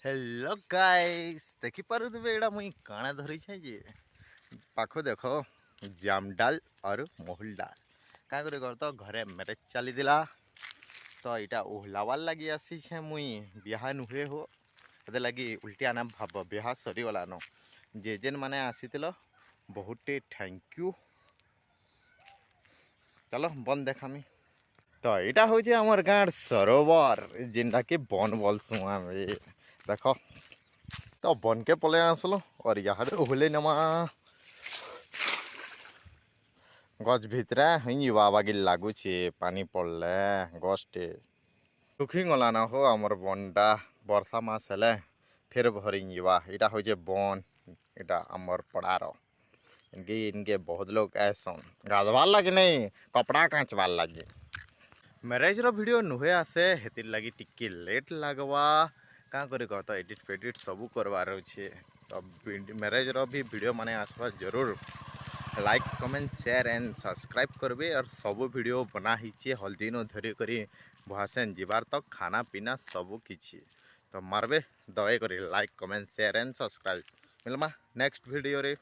Hello guys देखि पारुथबे एडा मुई काना धरी छै जे पाखो देखो जामडाल और महुल डाल का करे कर तो घरे मैरिज चली दिला तो इटा ओहलावार लगी आसी छे मुई बिहा नुहे हो एदे लगी उल्टी आना भाब बिहा सरी गला न जे जेन माने आसीतिलो बहुते थैंक यू। चलो बन देखामी तो यहाँ हूँ आमर गाँव सरोवर जिनटा कि बन बोलसु आम देख तो बन के पले आसलो और यहाँ ओहले नमा गज भितरे हई बागी लगुचे पानी पड़ले गजटे सुखी गला ना हो आमर बनटा बर्षा मास हेले फिर भरी यहाँ हूँ बन यहाँ आमर पड़ार इनके बहुत लोग ऐसन गाधवार लगे नहीं कपड़ा काचवार लगे मैरेज रो वीडियो नुहे आसे हेतिर लगी टिके लेट लगवा का करे कह तो एडिट फेडिट सब करवार अच्छे तो मैरेज रो भी वीडियो माने आसवा जरूर like comment share and subscribe करबे और सब वीडियो बना हिचे हल्दी नो धरी करी भुआसेन जीवार तक खाना पीना सब किछि तो मारबे दया करी like comment share and subscribe मिलमा नेक्स्ट वीडियो रे।